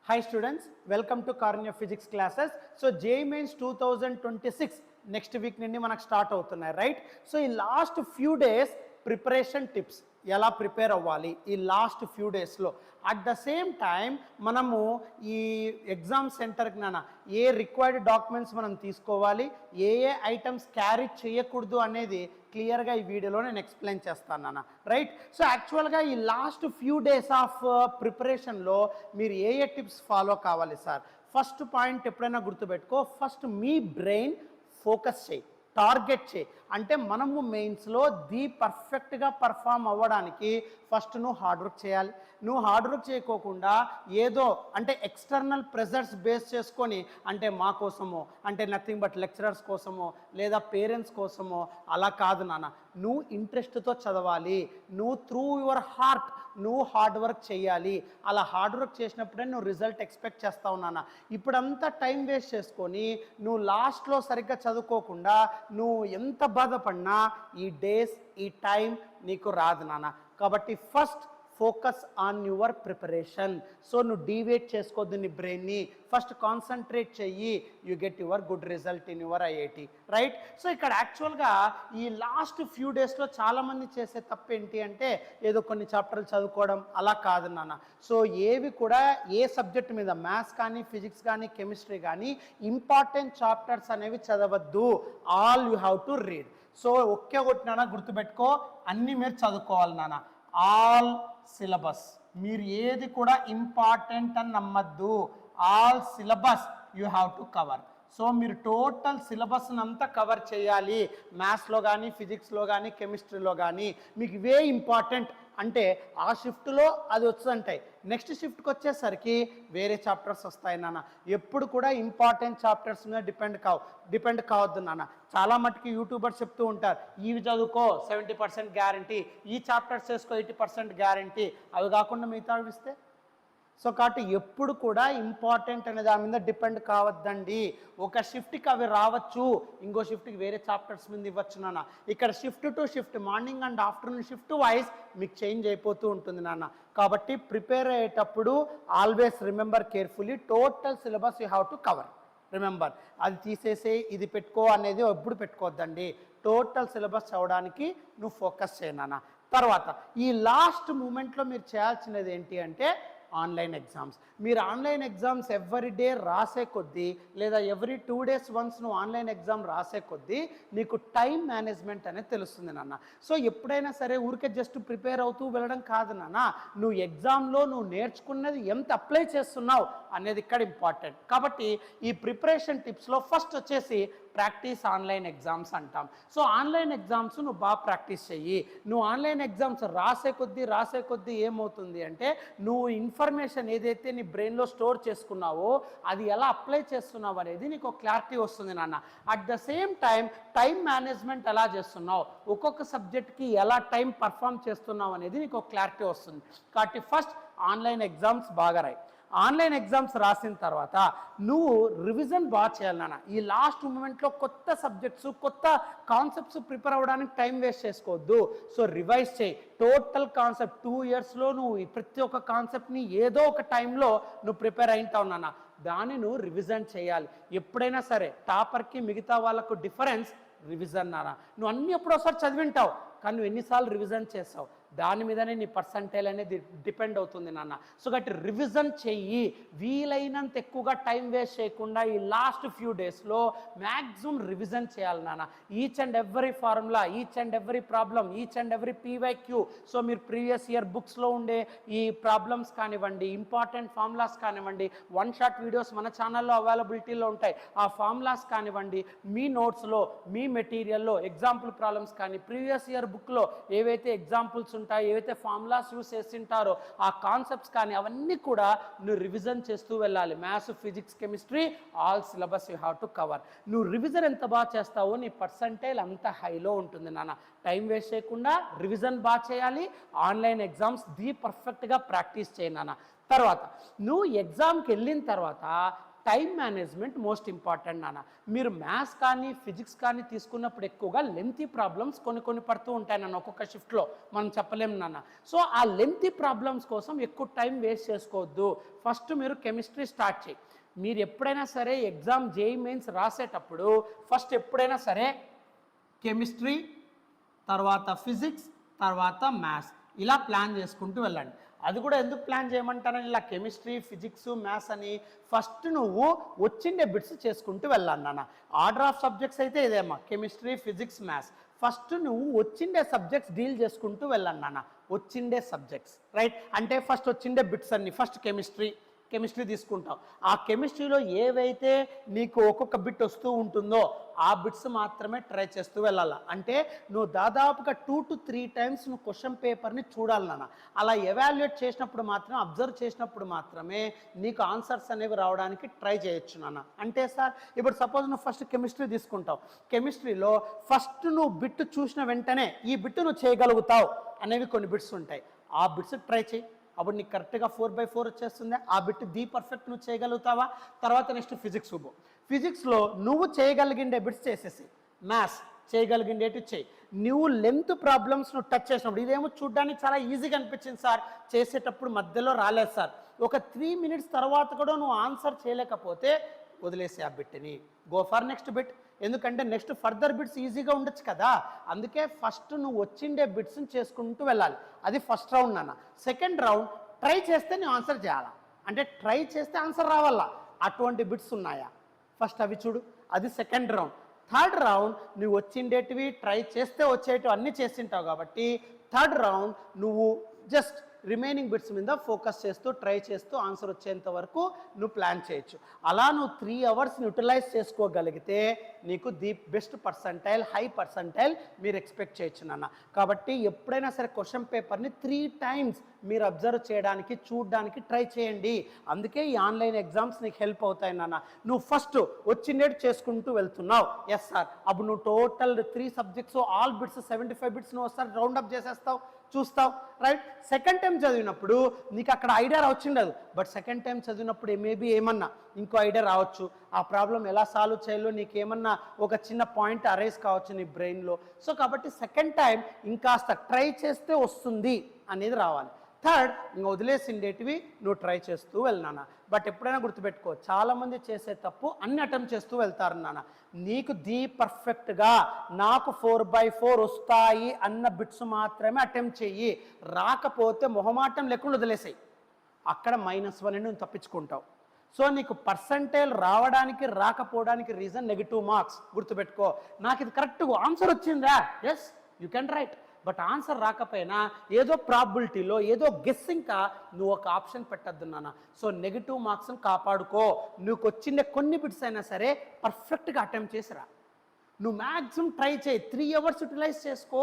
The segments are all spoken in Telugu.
Hi students, welcome to Karunya Physics classes. So JEE Mains 2026 next week నుండి మనకు స్టార్ట్ అవుతున్నాయి రైట్. సో ఈ last few days preparation tips ఎలా ప్రిపేర్ అవ్వాలి ఈ లాస్ట్ ఫ్యూ డేస్లో. అట్ ద సేమ్ టైం మనము ఈ ఎగ్జామ్ సెంటర్కి ఏ రిక్వైర్డ్ డాక్యుమెంట్స్ మనం తీసుకోవాలి, ఏ ఐటమ్స్ క్యారీ చేయకూడదు అనేది క్లియర్గా ఈ వీడియోలో నేను ఎక్స్ప్లెయిన్ చేస్తాను రైట్. సో యాక్చువల్గా ఈ లాస్ట్ ఫ్యూ డేస్ ఆఫ్ ప్రిపరేషన్లో మీరు ఏ టిప్స్ ఫాలో కావాలి సార్? ఫస్ట్ పాయింట్ ఎప్పుడైనా గుర్తుపెట్టుకో, ఫస్ట్ మీ బ్రెయిన్ ఫోకస్ చేయి, టార్గెట్ చేయి. అంటే మనము మెయిన్స్లో పర్ఫెక్ట్గా పర్ఫామ్ అవ్వడానికి ఫస్ట్ నువ్వు హార్డ్ వర్క్ చేయాలి. నువ్వు హార్డ్ వర్క్ చేయకోకుండా ఏదో అంటే ఎక్స్టర్నల్ ప్రెజర్స్ బేస్ చేసుకొని, అంటే మా కోసమో, అంటే నథింగ్ బట్ లెక్చరర్స్ కోసమో లేదా పేరెంట్స్ కోసమో అలా కాదు నాన్న. నువ్వు ఇంట్రెస్ట్తో చదవాలి, నువ్వు త్రూ యువర్ హార్ట్ నువ్వు హార్డ్ వర్క్ చేయాలి. అలా హార్డ్ వర్క్ చేసినప్పుడే నువ్వు రిజల్ట్ ఎక్స్పెక్ట్ చేస్తావు నాన్న. ఇప్పుడంతా టైం వేస్ట్ చేసుకొని నువ్వు లాస్ట్లో సరిగ్గా చదువుకోకుండా నువ్వు ఎంత బాధపడినా ఈ డేస్ ఈ టైం నీకు రాదు నాన్న. కాబట్టి first focus on your preparation. So నువ్వు డీవేట్ చేసుకోవద్దు నీ బ్రెయిన్ని, ఫస్ట్ కాన్సన్ట్రేట్ చెయ్యి, you get your good result in your IIT right. So ఇక్కడ యాక్చువల్గా ఈ లాస్ట్ ఫ్యూ డేస్లో చాలామంది చేసే తప్పు ఏంటి అంటే ఏదో కొన్ని చాప్టర్లు చదువుకోవడం అలా కాదు నాన్న. సో ఏవి కూడా ఏ సబ్జెక్ట్ మీద మ్యాథ్స్ కానీ ఫిజిక్స్ కానీ కెమిస్ట్రీ కానీ ఇంపార్టెంట్ చాప్టర్స్ అనేవి చదవద్దు. All you have to read. So ఒకే ఒకటి నాన్న గుర్తుపెట్టుకో, అన్నీ మీరు చదువుకోవాలి నాన్న. ఆల్ సిలబస్, మీరు ఏది కూడా ఇంపార్టెంట్ అని నమ్మద్దు. All syllabus you have to cover. So మీరు టోటల్ సిలబస్ని అంతా కవర్ చేయాలి. మ్యాథ్స్లో కానీ ఫిజిక్స్లో కానీ కెమిస్ట్రీలో కానీ మీకు ఇవే ఇంపార్టెంట్ అంటే ఆ షిఫ్ట్లో అది వచ్చంటాయి. నెక్స్ట్ షిఫ్ట్కి వచ్చేసరికి వేరే చాప్టర్స్ వస్తాయి నాన్న. ఎప్పుడు కూడా ఇంపార్టెంట్ చాప్టర్స్ మీద డిపెండ్ కావద్దు నాన్న. చాలా మటుకు యూట్యూబర్స్ చెప్తూ ఉంటారు, ఇవి చదువుకో 70% గ్యారంటీ, ఈ చాప్టర్స్ చేసుకో 80% గ్యారంటీ, అవి కాకుండా మిగతా ఇస్తే. సో కాబట్టి ఎప్పుడు కూడా ఇంపార్టెంట్ అనే దాని మీద డిపెండ్ కావద్దండి. ఒక షిఫ్ట్కి అవి రావచ్చు, ఇంకో షిఫ్ట్కి వేరే చాప్టర్స్ మీద ఇవ్వచ్చు నాన్న. ఇక్కడ shift to shift, morning and afternoon shift wise మీకు చేంజ్ అయిపోతూ ఉంటుంది నాన్న. కాబట్టి ప్రిపేర్ అయ్యేటప్పుడు always remember carefully total syllabus you have to cover. Remember, అది తీసేసి ఇది పెట్టుకో అనేది ఎప్పుడు పెట్టుకోవద్దండి. టోటల్ సిలబస్ చదవడానికి నువ్వు ఫోకస్ చేయనా. తర్వాత ఈ లాస్ట్ మూమెంట్లో మీరు చేయాల్సినది ఏంటి అంటే ఆన్లైన్ ఎగ్జామ్స్. మీరు ఆన్లైన్ ఎగ్జామ్స్ ఎవ్రీ డే రాసే కొద్దీ లేదా ఎవ్రీ 2 days వన్స్ నువ్వు ఆన్లైన్ ఎగ్జామ్ రాసే కొద్దీ నీకు టైం మేనేజ్మెంట్ అనేది తెలుస్తుంది నాన్న. సో ఎప్పుడైనా సరే ఊరికే జస్ట్ ప్రిపేర్ అవుతూ వెళ్ళడం కాదు నాన్న. నువ్వు ఎగ్జామ్లో నువ్వు నేర్చుకున్నది ఎంత అప్లై చేస్తున్నావు అనేది ఇక్కడ ఇంపార్టెంట్. కాబట్టి ఈ ప్రిపరేషన్ టిప్స్లో ఫస్ట్ వచ్చేసి ప్రాక్టీస్ ఆన్లైన్ ఎగ్జామ్స్ అంటాం. సో ఆన్లైన్ ఎగ్జామ్స్ నువ్వు బాగా ప్రాక్టీస్ చెయ్యి. నువ్వు ఆన్లైన్ ఎగ్జామ్స్ రాసే కొద్దీ ఏమవుతుంది అంటే నువ్వు ఇన్ఫర్మేషన్ ఏదైతే నీ బ్రెయిన్లో స్టోర్ చేసుకున్నావో అది ఎలా అప్లై చేస్తున్నావు అనేది నీకు ఒక క్లారిటీ వస్తుంది నాన్న. At the same time management ఎలా చేస్తున్నావు, ఒక్కొక్క సబ్జెక్ట్కి ఎలా టైం పర్ఫామ్ చేస్తున్నావు అనేది నీకు ఒక క్లారిటీ వస్తుంది. కాబట్టి ఫస్ట్ ఆన్లైన్ ఎగ్జామ్స్ బాగా రాయి. ఆన్లైన్ ఎగ్జామ్స్ రాసిన తర్వాత నువ్వు రివిజన్ బాగా చేయాలి నాన్న. ఈ లాస్ట్ మూమెంట్లో కొత్త సబ్జెక్ట్స్ కొత్త కాన్సెప్ట్స్ ప్రిపేర్ అవ్వడానికి టైం వేస్ట్ చేసుకోవద్దు. సో రివైజ్ చేయి టోటల్ కాన్సెప్ట్. 2 yearsలో నువ్వు ప్రతి ఒక్క కాన్సెప్ట్ని ఏదో ఒక టైంలో నువ్వు ప్రిపేర్ అయింటావు నాన్న. దాన్ని నువ్వు రివిజన్ చేయాలి. ఎప్పుడైనా సరే టాపర్కి మిగతా వాళ్ళకు డిఫరెన్స్ రివిజన్ నాన్న. నువ్వు అన్నీ ఎప్పుడోసారి చదివింటావు కానీ నువ్వు ఎన్నిసార్లు రివిజన్ చేస్తావు దాని మీదనే నీ పర్సంటైల్ అనేది డిపెండ్ అవుతుంది నాన్న. సో కాబట్టి రివిజన్ చెయ్యి. వీలైనంత ఎక్కువగా టైం వేస్ట్ చేయకుండా ఈ లాస్ట్ ఫ్యూ డేస్లో మ్యాక్సిమం రివిజన్ చేయాలి నాన్న. Each and every formula, each and every problem, each and every PYQ. So మీరు ప్రీవియస్ ఇయర్ బుక్స్లో ఉండే ఈ ప్రాబ్లమ్స్ కానివ్వండి, ఇంపార్టెంట్ ఫార్ములాస్ కానివ్వండి, 1 shot వీడియోస్ మన ఛానల్లో అవైలబిలిటీలో ఉంటాయి. ఆ ఫార్ములాస్ కానివ్వండి, మీ నోట్స్లో మీ మెటీరియల్లో ఎగ్జాంపుల్ ప్రాబ్లమ్స్ కానీ, ప్రీవియస్ ఇయర్ బుక్లో ఏవైతే ఎగ్జాంపుల్స్ ఉంటాయి, ఏవైతే ఫార్ములాస్ యూస్ చేసింటారో ఆ కాన్సెప్ట్స్ కానీ అవన్నీ కూడా నువ్వు రివిజన్ చేస్తూ వెళ్ళాలి. Maths physics chemistry all syllabus you have to cover. నువ్వు రివిజన్ ఎంత బాగా చేస్తావో నీ పర్సంటైల్ అంత హైలో ఉంటుంది నాన్న. టైం వేస్ట్ చేయకుండా రివిజన్ బాగా చేయాలి. ఆన్లైన్ ఎగ్జామ్స్ పర్ఫెక్ట్గా ప్రాక్టీస్ చేయి నాన్న. తర్వాత నువ్వు ఎగ్జామ్కి వెళ్ళిన తర్వాత టైం మేనేజ్మెంట్ మోస్ట్ ఇంపార్టెంట్ నాన్న. మీరు మ్యాథ్స్ కానీ ఫిజిక్స్ కానీ తీసుకున్నప్పుడు ఎక్కువగా లెంతీ ప్రాబ్లమ్స్ కొన్ని పడుతూ ఉంటాయి నాన్న, ఒక్కొక్క షిఫ్ట్లో మనం చెప్పలేము నాన్న. సో ఆ లెంతీ ప్రాబ్లమ్స్ కోసం ఎక్కువ టైం వేస్ట్ చేసుకోవద్దు. ఫస్ట్ మీరు కెమిస్ట్రీ స్టార్ట్ చేయి. మీరు ఎప్పుడైనా సరే ఎగ్జామ్ జేఈ మెయిన్స్ రాసేటప్పుడు ఫస్ట్ ఎప్పుడైనా సరే కెమిస్ట్రీ, తర్వాత ఫిజిక్స్, తర్వాత మ్యాథ్స్ ఇలా ప్లాన్ చేసుకుంటూ వెళ్ళండి. అది కూడా ఎందుకు ప్లాన్ చేయమంటానని ఇలా కెమిస్ట్రీ, ఫిజిక్స్, మ్యాథ్స్ అని ఫస్ట్ నువ్వు వచ్చిండే బిట్స్ చేసుకుంటూ వెళ్ళాలి నాన్న. ఆర్డర్ ఆఫ్ సబ్జెక్ట్స్ అయితే ఇదేమ్మా, కెమిస్ట్రీ, ఫిజిక్స్, మ్యాథ్స్. ఫస్ట్ నువ్వు వచ్చిండే సబ్జెక్ట్స్ డీల్ చేసుకుంటూ వెళ్ళాలి నాన్న. వచ్చిండే సబ్జెక్ట్స్ రైట్, అంటే ఫస్ట్ వచ్చిండే బిట్స్ అన్ని. ఫస్ట్ కెమిస్ట్రీ తీసుకుంటావు. ఆ కెమిస్ట్రీలో ఏవైతే నీకు ఒక్కొక్క బిట్ వస్తూ ఉంటుందో ఆ బిట్స్ మాత్రమే ట్రై చేస్తూ వెళ్ళాలి. అంటే నువ్వు దాదాపుగా 2 to 3 times నువ్వు క్వశ్చన్ పేపర్ని చూడాలి నాన్న. అలా ఎవాల్యుయేట్ చేసినప్పుడు మాత్రం, అబ్జర్వ్ చేసినప్పుడు మాత్రమే నీకు ఆన్సర్స్ అనేవి రావడానికి ట్రై చేయొచ్చు నాన్న. అంటే సార్ ఇప్పుడు సపోజ్ నువ్వు ఫస్ట్ కెమిస్ట్రీ తీసుకుంటావు. కెమిస్ట్రీలో ఫస్ట్ నువ్వు బిట్ చూసిన వెంటనే ఈ బిట్ నువ్వు చేయగలుగుతావు అనేవి కొన్ని బిట్స్ ఉంటాయి. ఆ బిట్స్ ట్రై చేయి. అప్పుడు నీకు కరెక్ట్గా 4/4 వచ్చేస్తుంది. ఆ బిట్ పర్ఫెక్ట్ నువ్వు చేయగలుగుతావా? తర్వాత నెక్స్ట్ ఫిజిక్స్ పో. ఫిజిక్స్లో నువ్వు చేయగలిగిండే బిట్స్ చేసేసి, మ్యాథ్స్ చేయగలిగిండేటి చేయి. నువ్వు లెంత్ ప్రాబ్లమ్స్ నువ్వు టచ్ చేసినప్పుడు, ఇదేమో చూడడానికి చాలా ఈజీగా అనిపించింది సార్, చేసేటప్పుడు మధ్యలో రాలేదు సార్, ఒక 3 minutes తర్వాత కూడా నువ్వు ఆన్సర్ చేయలేకపోతే వదిలేసి ఆ బిట్ని, గో ఫర్ నెక్స్ట్ బిట్. ఎందుకంటే నెక్స్ట్ ఫర్దర్ బిట్స్ ఈజీగా ఉండొచ్చు కదా. అందుకే ఫస్ట్ నువ్వు వచ్చిండే బిట్స్ని చేసుకుంటూ వెళ్ళాలి. అది ఫస్ట్ రౌండ్ నాన్న. సెకండ్ రౌండ్ ట్రై చేస్తే నువ్వు ఆన్సర్ చేయాలా, అంటే ట్రై చేస్తే ఆన్సర్ రావాలా. అటువంటి బిట్స్ ఉన్నాయా ఫస్ట్ అవి చూడు, అది సెకండ్ రౌండ్. థర్డ్ రౌండ్ నువ్వు వచ్చిండేటివి ట్రై చేస్తే వచ్చేటివి అన్నీ చేసింటావు కాబట్టి థర్డ్ రౌండ్ నువ్వు జస్ట్ రిమైనింగ్ బిట్స్ మీద ఫోకస్ చేస్తూ ట్రై చేస్తూ ఆన్సర్ వచ్చేంత వరకు నువ్వు ప్లాన్ చేయొచ్చు. అలా నువ్వు 3 hours యూటిలైజ్ చేసుకోగలిగితే నీకు the best percentile, high percentile మీరు ఎక్స్పెక్ట్ చేయొచ్చు నాన్న. కాబట్టి ఎప్పుడైనా సరే క్వశ్చన్ పేపర్ని 3 times మీరు అబ్జర్వ్ చేయడానికి, చూడడానికి ట్రై చేయండి. అందుకే ఈ ఆన్లైన్ ఎగ్జామ్స్ నీకు హెల్ప్ అవుతాయి నాన్న. నువ్వు ఫస్ట్ వచ్చిండేటి చేసుకుంటూ వెళ్తున్నావు, ఎస్ సార్, అప్పుడు నువ్వు total 3 subjects all bits 75 bits నువ్వు ఒకసారి రౌండప్ చేసేస్తావు, చూస్తావు రైట్. సెకండ్ టైం చదివినప్పుడు నీకు అక్కడ ఐడియా వచ్చిండదు, బట్ సెకండ్ టైం చదివినప్పుడు మేబీ ఏమన్నా ఇంకో ఐడియా రావచ్చు. ఆ ప్రాబ్లం ఎలా సాల్వ్ చేయాలో నీకు ఏమన్నా ఒక చిన్న పాయింట్ అరైజ్ కావచ్చు నీ బ్రెయిన్లో. సో కాబట్టి సెకండ్ టైం ఇంకాస్త ట్రై చేస్తే వస్తుంది అనేది రావాలి. థర్డ్ ఇంకా వదిలేసిండేటివి నువ్వు ట్రై చేస్తూ వెళ్ళినాన్న. బట్ ఎప్పుడైనా గుర్తుపెట్టుకో, చాలామంది చేసే తప్పు అన్ని అటెంప్ట్ చేస్తూ వెళ్తారు నాన్న. నీకు పర్ఫెక్ట్గా నాకు 4/4 వస్తాయి అన్న బిట్స్ మాత్రమే అటెంప్ట్ చెయ్యి. రాకపోతే మొహమాటం లేకుండా వదిలేసాయి, అక్కడ -1 నువ్వు తప్పించుకుంటావు. సో నీకు పర్సంటైల్ రావడానికి రాకపోవడానికి రీజన్ నెగిటివ్ మార్క్స్. గుర్తుపెట్టుకో, నాకు ఇది కరెక్ట్ ఆన్సర్ వచ్చిందా, yes you can write, but answer రాకపోయినా ఏదో ప్రాబిలిటీలో ఏదో గెస్సింగ్గా నువ్వు ఒక ఆప్షన్ పెట్టద్దు నాన్న. సో నెగిటివ్ మార్క్స్ని కాపాడుకో. నువ్వు వచ్చిండే కొన్ని బిట్స్ అయినా సరే పర్ఫెక్ట్గా అటెంప్ట్ చేసిరా. నువ్వు మ్యాక్సిమం ట్రై చేయి, 3 hours యూటిలైజ్ చేసుకో.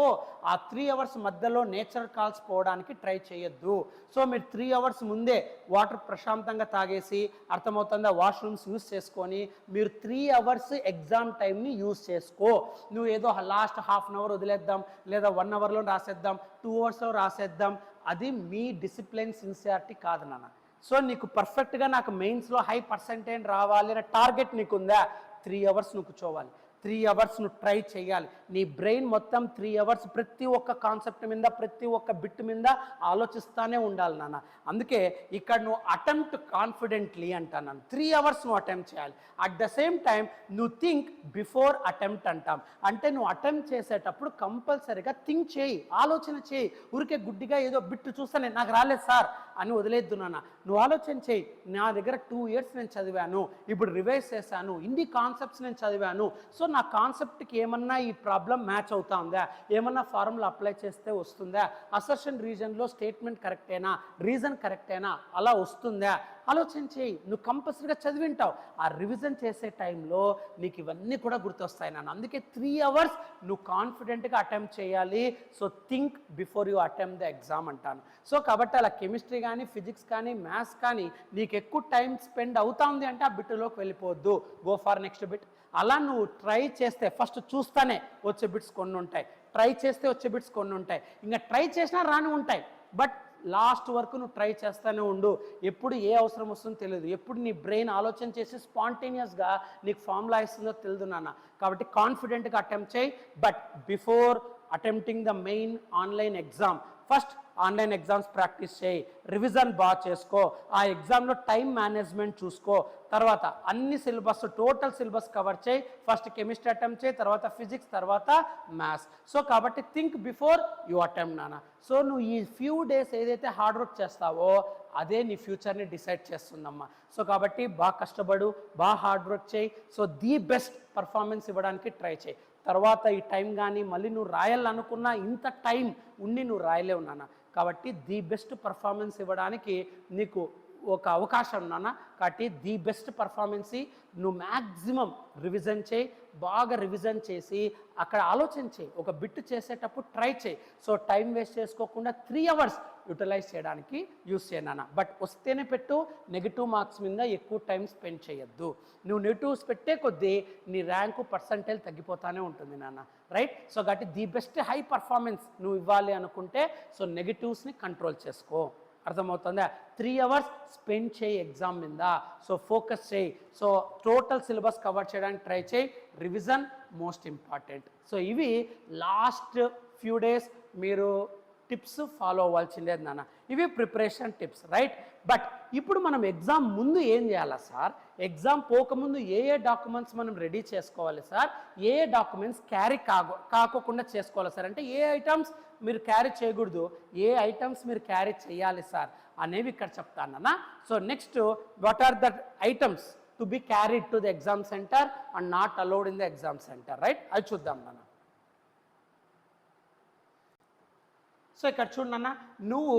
ఆ 3 hours మధ్యలో నేచర్ కాల్స్ పోవడానికి ట్రై చేయొద్దు. సో మీరు 3 hours ముందే వాటర్ ప్రశాంతంగా తాగేసి, అర్థమవుతుందా, వాష్రూమ్స్ యూస్ చేసుకొని మీరు 3 hours ఎగ్జామ్ టైంని యూస్ చేసుకో. నువ్వు ఏదో లాస్ట్ ½ an hour వదిలేద్దాం, లేదా 1 hourలో రాసేద్దాం, 2 hours రాసేద్దాం, అది మీ డిసిప్లిన్, సిన్సియారిటీ కాదు నాన్న. సో నీకు పర్ఫెక్ట్గా నాకు మెయిన్స్లో హై పర్సెంటేజ్ రావాలి అనే టార్గెట్ నీకుందా, 3 hours నువ్వు కూర్చోవాలి, 3 hours నువ్వు ట్రై చేయాలి. నీ బ్రెయిన్ మొత్తం 3 hours ప్రతి ఒక్క కాన్సెప్ట్ మీద, ప్రతి ఒక్క బిట్ మీద ఆలోచిస్తూనే ఉండాలి నాన్న. అందుకే ఇక్కడ నువ్వు అటెంప్ట్ కాన్ఫిడెంట్లీ అంటాను నాన్న. 3 hours నువ్వు అటెంప్ట్ చేయాలి. అట్ ద సేమ్ టైం నువ్వు థింక్ బిఫోర్ అటెంప్ట్ అంటాం. అంటే నువ్వు అటెంప్ట్ చేసేటప్పుడు కంపల్సరీగా థింక్ చేయి, ఆలోచన చేయి. ఊరికే గుడ్డిగా ఏదో బిట్ చూస్తానే నాకు రాలేదు సార్ అని వదిలేద్దు నాన్న. నువ్వు ఆలోచన చేయి, నా దగ్గర 2 years నేను చదివాను, ఇప్పుడు రివైజ్ చేశాను, ఇన్ని కాన్సెప్ట్స్ నేను చదివాను, సో నా కాన్సెప్ట్కి ఏమన్నా ఈ ప్రాబ్లం మ్యాచ్ అవుతా ఉందా, ఏమన్నా ఫార్ములా అప్లై చేస్తే వస్తుందా, అసర్షన్ రీజన్లో స్టేట్మెంట్ కరెక్టేనా, రీజన్ కరెక్టేనా, అలా వస్తుందా, ఆలోచన చేయి. నువ్వు కంపల్సరీగా చదివింటావు. ఆ రివిజన్ చేసే టైంలో నీకు ఇవన్నీ కూడా గుర్తొస్తాయి నాన్న. అందుకే 3 hours నువ్వు కాన్ఫిడెంట్గా అటెంప్ట్ చేయాలి. So think before you attempt the exam అంటాను. సో కాబట్టి అలా కెమిస్ట్రీ కానీ, ఫిజిక్స్ కానీ, మ్యాథ్స్ కానీ నీకు ఎక్కువ టైం స్పెండ్ అవుతా ఉంది అంటే ఆ బిట్లోకి వెళ్ళిపోవద్దు, గో ఫార్ నెక్స్ట్ బిట్. అలా నువ్వు ట్రై చేస్తే, ఫస్ట్ చూస్తానే వచ్చే బిట్స్ కొన్ని ఉంటాయి, ట్రై చేస్తే వచ్చే బిట్స్ కొన్ని ఉంటాయి, ఇంకా ట్రై చేసినా రాని ఉంటాయి, బట్ లాస్ట్ వరకు నువ్వు ట్రై చేస్తూనే ఉండు. ఎప్పుడు ఏ అవసరం వస్తుందో తెలియదు, ఎప్పుడు నీ బ్రెయిన్ ఆలోచన చేసి స్పాంటేనియస్గా నీకు ఫార్ములా ఇస్తుందో తెలియదు నాన్న. కాబట్టి కాన్ఫిడెంట్గా అటెంప్ట్ చేయి. But before attempting the main online exam first online exams practice చేయి, రివిజన్ బాగా చేసుకో, ఆ ఎగ్జామ్లో టైం మేనేజ్మెంట్ చూసుకో, తర్వాత అన్ని సిలబస్ టోటల్ సిలబస్ కవర్ చేయి. ఫస్ట్ కెమిస్ట్రీ అటెంప్ట్ చేయి, తర్వాత ఫిజిక్స్, తర్వాత మ్యాథ్స్. సో కాబట్టి థింక్ బిఫోర్ యూ అటెంప్ట్ నాన్న. సో నువ్వు ఈ ఫ్యూ డేస్ ఏదైతే హార్డ్ వర్క్ చేస్తావో అదే నీ ఫ్యూచర్ని డిసైడ్ చేస్తుందమ్మా. సో కాబట్టి బాగా కష్టపడు, బాగా హార్డ్ వర్క్ చేయి. సో ది బెస్ట్ పర్ఫార్మెన్స్ ఇవ్వడానికి ట్రై చేయి. తర్వాత ఈ టైం కానీ మళ్ళీ నువ్వు రాయాలనుకున్నా ఇంత టైం ఉండి నువ్వు రాయలేవు నాన్న. కాబట్టి ది బెస్ట్ పర్ఫార్మెన్స్ ఇవ్వడానికి నీకు ఒక అవకాశం నాన్న. కాబట్టి ది బెస్ట్ పర్ఫార్మెన్స్ నువ్వు మ్యాక్సిమం రివిజన్ చేయి, బాగా రివిజన్ చేసి అక్కడ ఆలోచన చేయి, ఒక బిట్ చేసేటప్పుడు ట్రై చేయి. సో టైం వేస్ట్ చేసుకోకుండా 3 hours యూటిలైజ్ చేయడానికి యూస్ చేయనా. బట్ వస్తేనే పెట్టు, నెగిటివ్ మార్క్స్ మీద ఎక్కువ టైం స్పెండ్ చేయొద్దు. నువ్వు నెగిటివ్స్ పెట్టే కొద్దీ నీ ర్యాంకు పర్సంటేజ్ తగ్గిపోతానే ఉంటుంది నాన్న, రైట్. సో కాబట్టి ది బెస్ట్ హై పర్ఫార్మెన్స్ నువ్వు ఇవ్వాలి అనుకుంటే సో నెగిటివ్స్ని కంట్రోల్ చేసుకో. అర్థమవుతుందా? 3 hours స్పెండ్ చేయి ఎగ్జామ్ మీద. సో ఫోకస్ చేయి. సో టోటల్ సిలబస్ కవర్ చేయడానికి ట్రై చేయి. Revision most important. సో ఇవి లాస్ట్ ఫ్యూ డేస్ మీరు టిప్స్ ఫాలో అవ్వాల్సిందే నాన్న. ఇవి ప్రిపరేషన్ టిప్స్, రైట్. బట్ ఇప్పుడు మనం ఎగ్జామ్ ముందు ఏం చేయాలా సార్? ఎగ్జామ్ పోకముందు ఏ డాక్యుమెంట్స్ మనం రెడీ చేసుకోవాలి సార్? ఏ డాక్యుమెంట్స్ క్యారీ కాకోకుండా చేసుకోవాలి సార్? అంటే ఏ ఐటమ్స్ మీరు క్యారీ చేయకూడదు, ఏ ఐటమ్స్ మీరు క్యారీ చేయాలి సార్ అనేవి ఇక్కడ చెప్తానన్నా. So next, what are the items to be carried to the exam centre and not allowed in the exam centre, right. అది చూద్దాం నాన్న. సో ఇక్కడ చూడన్నా, నువ్వు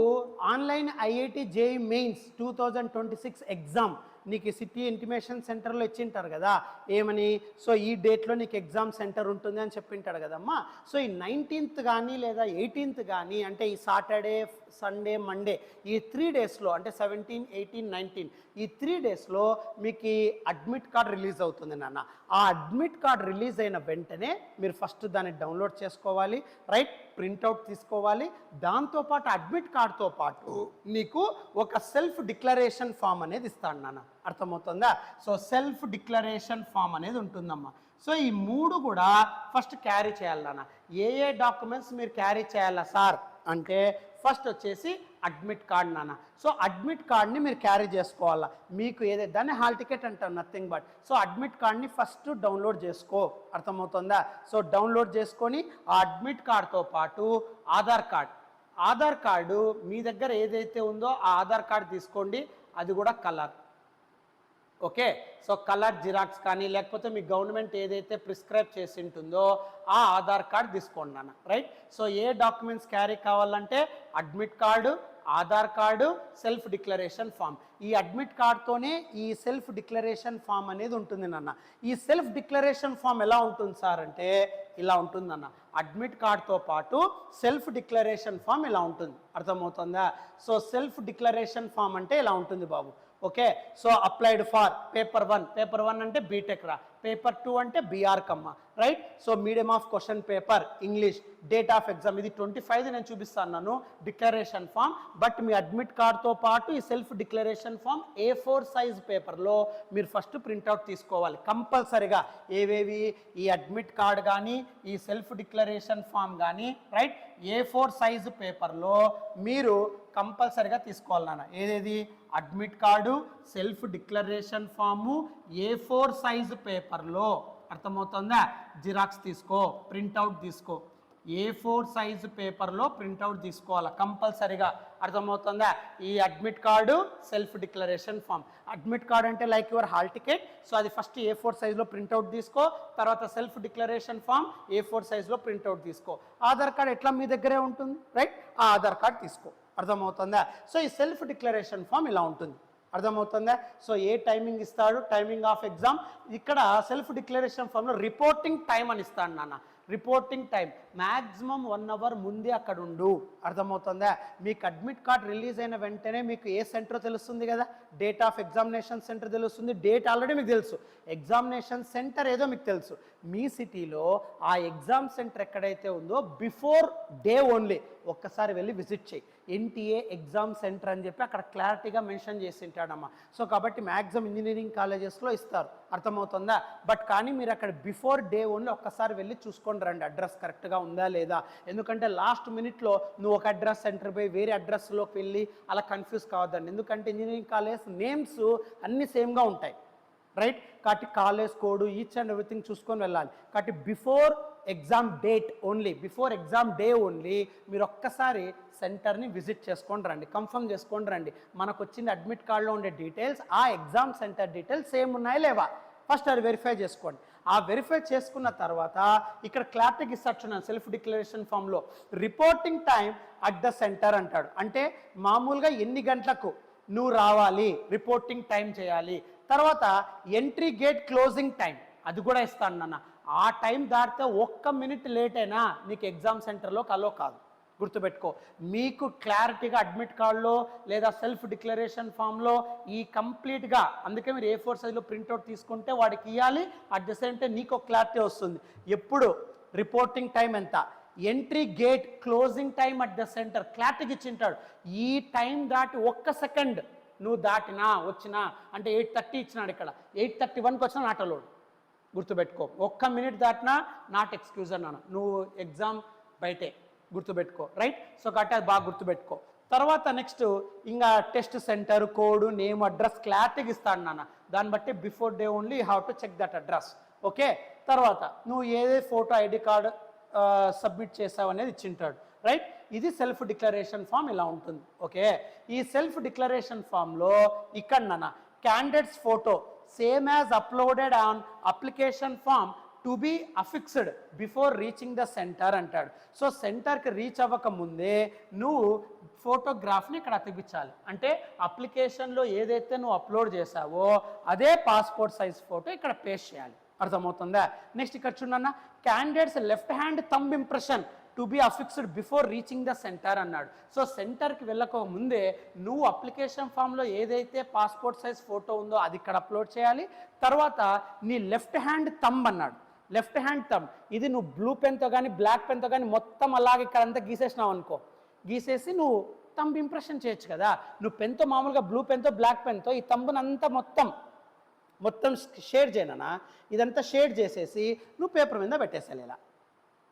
online IIT JEE mains 2026 exam నీకు సిటీ ఇంటిమేషన్ సెంటర్లో ఇచ్చింటారు కదా ఏమని, సో ఈ డేట్లో నీకు ఎగ్జామ్ సెంటర్ ఉంటుంది అని చెప్పింటాడు కదమ్మా. సో ఈ 19th కానీ లేదా 18th కానీ, అంటే ఈ సాటర్డే, సండే, మండే, ఈ 3 daysలో అంటే 17, 18, 19 ఈ 3 daysలో మీకు ఈ అడ్మిట్ కార్డ్ రిలీజ్ అవుతుంది నాన్న. ఆ అడ్మిట్ కార్డ్ రిలీజ్ అయిన వెంటనే మీరు ఫస్ట్ దాన్ని డౌన్లోడ్ చేసుకోవాలి, రైట్. ప్రింట్అవుట్ తీసుకోవాలి. దాంతోపాటు అడ్మిట్ కార్డ్తో పాటు నీకు ఒక సెల్ఫ్ డిక్లరేషన్ ఫామ్ అనేది ఇస్తాడు నాన్న. అర్థమవుతుందా? సో సెల్ఫ్ డిక్లరేషన్ ఫామ్ అనేది ఉంటుందమ్మా. సో ఈ 3 కూడా ఫస్ట్ క్యారీ చేయాలి నాన్న. ఏ డాక్యుమెంట్స్ మీరు క్యారీ చేయాలా సార్ అంటే, ఫస్ట్ వచ్చేసి అడ్మిట్ కార్డ్ నాన్న. సో అడ్మిట్ కార్డ్ని మీరు క్యారీ చేసుకోవాలా. మీకు ఏదైతే దాన్ని హాల్ టికెట్ అంటాం, నథింగ్ బట్. సో అడ్మిట్ కార్డ్ని ఫస్ట్ డౌన్లోడ్ చేసుకో. అర్థమవుతుందా? సో డౌన్లోడ్ చేసుకొని ఆ అడ్మిట్ కార్డ్తో పాటు ఆధార్ కార్డు మీ దగ్గర ఏదైతే ఉందో ఆ ఆధార్ కార్డు తీసుకోండి. అది కూడా colour, okay. So colour xerox కానీ లేకపోతే మీ గవర్నమెంట్ ఏదైతే ప్రిస్క్రైబ్ చేసి ఉంటుందో ఆ ఆధార్ కార్డు తీసుకోండి నాన్న, రైట్. సో ఏ డాక్యుమెంట్స్ క్యారీ కావాలంటే admit card, Aadhaar card, self declaration form. ఈ అడ్మిట్ కార్డ్తోనే ఈ సెల్ఫ్ డిక్లరేషన్ ఫామ్ అనేది ఉంటుంది నాన్న. ఈ సెల్ఫ్ డిక్లరేషన్ ఫామ్ ఎలా ఉంటుంది సార్ అంటే ఇలా ఉంటుందన్న. అడ్మిట్ కార్డ్తో పాటు సెల్ఫ్ డిక్లరేషన్ ఫామ్ ఇలా ఉంటుంది. అర్థమవుతుందా? సో సెల్ఫ్ డిక్లరేషన్ ఫామ్ అంటే ఇలా ఉంటుంది బాబు, okay. So applied for paper 1 అంటే బీటెక్ రా, పేపర్ 2 అంటే బీఆర్ కమ్మ, right. So medium of question paper English, date of exam ఇది 25 నేను చూపిస్తాను డిక్లరేషన్ ఫామ్. బట్ మీ అడ్మిట్ కార్డ్తో పాటు ఈ self declaration form A4 size పేపర్లో మీరు ఫస్ట్ ప్రింట్అవుట్ తీసుకోవాలి కంపల్సరిగా. ఏవేవి? ఈ అడ్మిట్ కార్డ్ కానీ ఈ సెల్ఫ్ డిక్లరేషన్ ఫామ్ కానీ, రైట్. A4 సైజు పేపర్లో మీరు కంపల్సరిగా తీసుకోవాలి నాన్న. ఏదేది? Admit card, self declaration form, A4 size పేపర్లో. అర్థమవుతుందా? జిరాక్స్ తీసుకో, ప్రింట్అవుట్ తీసుకో. A4 సైజు పేపర్లో ప్రింట్అవుట్ తీసుకోవాలి కంపల్సరిగా. అర్థమవుతుందా? ఈ admit card, self declaration form. Admit card అంటే like your hall ticket. So అది ఫస్ట్ A4 సైజులో ప్రింట్అవుట్ తీసుకో. తర్వాత సెల్ఫ్ డిక్లరేషన్ ఫామ్ A4 సైజులో ప్రింట్అవుట్ తీసుకో. ఆధార్ కార్డ్ ఎట్లా మీ దగ్గరే ఉంటుంది, రైట్. ఆ ఆధార్ కార్డ్ తీసుకో. అర్థమవుతుందా? సో ఈ సెల్ఫ్ డిక్లరేషన్ ఫామ్ ఇలా ఉంటుంది. అర్థమవుతుందా? సో ఏ టైమింగ్ ఇస్తాడు? Timing of exam. ఇక్కడ సెల్ఫ్ డిక్లరేషన్ ఫామ్లో రిపోర్టింగ్ టైం అని ఇస్తాడు నాన్న. రిపోర్టింగ్ టైం మ్యాక్సిమం 1 hour ముందే అక్కడ ఉండు. అర్థమవుతుందా? మీకు అడ్మిట్ కార్డ్ రిలీజ్ అయిన వెంటనే మీకు ఏ సెంటర్ తెలుస్తుంది కదా, డేట్ ఆఫ్ ఎగ్జామినేషన్ సెంటర్ తెలుస్తుంది. డేట్ ఆల్రెడీ మీకు తెలుసు, ఎగ్జామినేషన్ సెంటర్ ఏదో మీకు తెలుసు. మీ సిటీలో ఆ ఎగ్జామ్ సెంటర్ ఎక్కడైతే ఉందో బిఫోర్ డే ఓన్లీ ఒక్కసారి వెళ్ళి విజిట్ చేయి. ఎన్టీఏ ఎగ్జామ్ సెంటర్ అని చెప్పి అక్కడ క్లారిటీగా మెన్షన్ చేసి ఉంటాడమ్మా. సో కాబట్టి మ్యాక్సిమం ఇంజనీరింగ్ కాలేజెస్లో ఇస్తారు, అర్థమవుతుందా? బట్ కానీ మీరు అక్కడ బిఫోర్ డే ఓన్లీ ఒక్కసారి వెళ్ళి చూసుకొని రండి అడ్రస్ కరెక్ట్గా ఉందా లేదా. ఎందుకంటే లాస్ట్ మినిట్లో నువ్వు ఒక అడ్రస్ సెంటర్ పోయి వేరే అడ్రస్లోకి వెళ్ళి అలా కన్ఫ్యూజ్ కావద్దండి. ఎందుకంటే ఇంజనీరింగ్ కాలేజ్ నేమ్స్ అన్నీ సేమ్గా ఉంటాయి, రైట్? కాబట్టి college code each and everything చూసుకొని వెళ్ళాలి. కాబట్టి before exam date only, before exam day only మీరు ఒక్కసారి సెంటర్ని విజిట్ చేసుకొని రండి, కన్ఫర్మ్ చేసుకొని రండి. మనకు వచ్చింది అడ్మిట్ కార్డులో ఉండే డీటెయిల్స్, ఆ ఎగ్జామ్ సెంటర్ డీటెయిల్స్ సేమ్ ఉన్నాయా లేవా ఫస్ట్ అది వెరిఫై చేసుకోండి. ఆ వెరిఫై చేసుకున్న తర్వాత ఇక్కడ క్లారిటీకి ఇస్తున్నాను సెల్ఫ్ డిక్లరేషన్ ఫామ్లో reporting time at the centre అంటాడు. అంటే మామూలుగా ఎన్ని గంటలకు నువ్వు రావాలి, రిపోర్టింగ్ టైం చేయాలి. తర్వాత ఎంట్రీ గేట్ క్లోజింగ్ టైం అది కూడా ఇస్తాను నాన్న. ఆ టైం దాటితే 1 మినిట్ లేట్ అయినా నీకు ఎగ్జామ్ సెంటర్లో అలో కాదు, గుర్తుపెట్టుకో. మీకు క్లారిటీగా అడ్మిట్ కార్డులో లేదా సెల్ఫ్ డిక్లరేషన్ ఫామ్లో ఈ కంప్లీట్గా, అందుకే మీరు A4 సైజ్లో ప్రింట్అవుట్ తీసుకుంటే వాడికి ఇవ్వాలి. అట్ ద సేమ్ టైం నీకు ఒక క్లారిటీ వస్తుంది, ఎప్పుడు రిపోర్టింగ్ టైం ఎంత, entry gate closing time at the centre క్లారిటీగా ఇచ్చింటాడు. ఈ టైం దాటి 1 సెకండ్ నువ్వు దాటినా వచ్చినా, అంటే 8:30 ఇచ్చినాడు, ఇక్కడ 8:31కి వచ్చినా నాట్ అలౌడ్, గుర్తుపెట్టుకో. 1 మినిట్ దాటినా నాట్ ఎక్స్క్యూజ్ అన్నాను, నువ్వు ఎగ్జామ్ బయటే, గుర్తుపెట్టుకో, రైట్? సో కాబట్టి అది బాగా గుర్తుపెట్టుకో. తర్వాత నెక్స్ట్ ఇంకా test centre code name address క్లారిటీగా ఇస్తాను నాన్న. దాన్ని బట్టి before day only you have to check that address, okay? తర్వాత నువ్వు ఏదే ఫోటో ఐడి కార్డు సబ్మిట్ చేసావు అనేది ఇచ్చింటాడు, రైట్? ఇది సెల్ఫ్ డిక్లరేషన్ ఫామ్ ఇలా ఉంటుంది, ఓకే? ఈ సెల్ఫ్ డిక్లరేషన్ ఫామ్లో ఇక్కడ నాన్న candidates photo same as uploaded on application form to be affixed before reaching the centre అంటాడు. సో సెంటర్కి రీచ్ అవ్వక ముందే నువ్వు ఫోటోగ్రాఫ్ని ఇక్కడ అతికించాలి. అంటే అప్లికేషన్లో ఏదైతే నువ్వు అప్లోడ్ చేసావో అదే పాస్పోర్ట్ సైజ్ ఫోటో ఇక్కడ పేస్ట్ చేయాలి, అర్థమవుతుందా? నెక్స్ట్ ఇక్కడ చూడన్న candidates left hand thumb impression to be affixed before reaching the centre అన్నాడు. సో సెంటర్కి వెళ్ళక ముందే నువ్వు అప్లికేషన్ ఫామ్లో ఏదైతే పాస్పోర్ట్ సైజ్ ఫోటో ఉందో అది ఇక్కడ అప్లోడ్ చేయాలి. తర్వాత నీ లెఫ్ట్ హ్యాండ్ థంబ్ అన్నాడు, లెఫ్ట్ హ్యాండ్ థంబ్ ఇది నువ్వు బ్లూ పెన్తో కానీ బ్లాక్ పెన్తో కానీ మొత్తం అలాగే ఇక్కడ అంతా గీసేసినావు అనుకో, గీసేసి నువ్వు థంబ్ ఇంప్రెషన్ చేయొచ్చు కదా. నువ్వు పెన్తో మామూలుగా బ్లూ పెన్తో బ్లాక్ పెన్తో ఈ థంబ్నంతా మొత్తం షేడ్ చేయనా, ఇదంతా షేడ్ చేసేసి నువ్వు పేపర్ మీద పెట్టేసాలి ఇలా,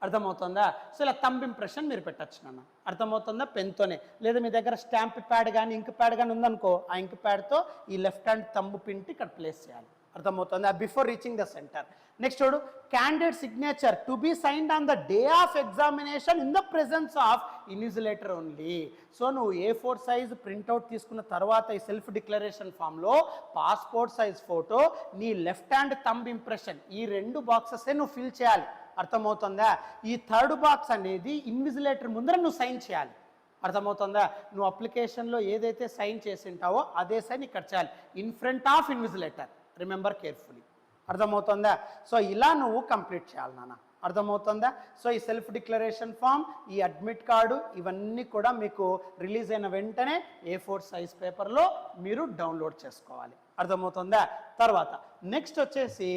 అర్థమవుతుందా? సో ఇలా థంబ్ ఇంప్రెషన్ మీరు పెట్టచ్చు నాన్న, అర్థమవుతుందా? పెన్తోనే, లేదా మీ దగ్గర స్టాంప్ ప్యాడ్ కానీ ఇంక్ ప్యాడ్ కానీ ఉందనుకో, ఆ ఇంక్ ప్యాడ్తో ఈ లెఫ్ట్ హ్యాండ్ థంబ్ పింటి ఇక్కడ ప్లేస్ చేయాలి, అర్థమవుతుందా? Before reaching the centre. Next చూడు candidate signature to be signed on the day of examination in the presence of invigilator only. So నువ్వు A4 సైజ్ ప్రింట్అవుట్ తీసుకున్న తర్వాత ఈ సెల్ఫ్ డిక్లరేషన్ ఫామ్లో పాస్పోర్ట్ సైజ్ ఫోటో, నీ లెఫ్ట్ హ్యాండ్ థంబ్ ఇంప్రెషన్, ఈ 2 బాక్సెసే నువ్వు ఫిల్ చేయాలి, అర్థమవుతుందా? ఈ 3rd బాక్స్ అనేది ఇన్విజిలేటర్ ముందర నువ్వు సైన్ చేయాలి, అర్థమవుతుందా? నువ్వు అప్లికేషన్లో ఏదైతే సైన్ చేసి ఉంటావో అదే సైన్ ఇక్కడ చేయాలి, in front of invigilator, remember carefully, అర్థమవుతుందా? సో ఇలా నువ్వు కంప్లీట్ చేయాలి నాన్న, అర్థమవుతుందా? సో ఈ సెల్ఫ్ డిక్లరేషన్ ఫామ్, ఈ అడ్మిట్ కార్డు ఇవన్నీ కూడా మీకు రిలీజ్ అయిన వెంటనే A4 సైజ్ పేపర్లో మీరు డౌన్లోడ్ చేసుకోవాలి, అర్థమవుతుందా? తర్వాత నెక్స్ట్ వచ్చేసి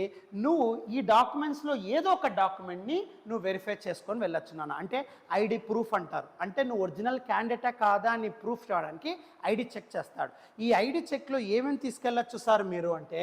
నువ్వు ఈ డాక్యుమెంట్స్లో ఏదో ఒక డాక్యుమెంట్ని నువ్వు వెరిఫై చేసుకొని వెళ్ళొచ్చు నాన్న. అంటే ఐడి ప్రూఫ్ అంటారు, అంటే నువ్వు ఒరిజినల్ క్యాండిడేటా కాదా అని ప్రూఫ్ చేయడానికి ఐడి చెక్ చేస్తాడు. ఈ ఐడి చెక్లో ఏమేమి తీసుకెళ్ళచ్చు సార్ మీరు అంటే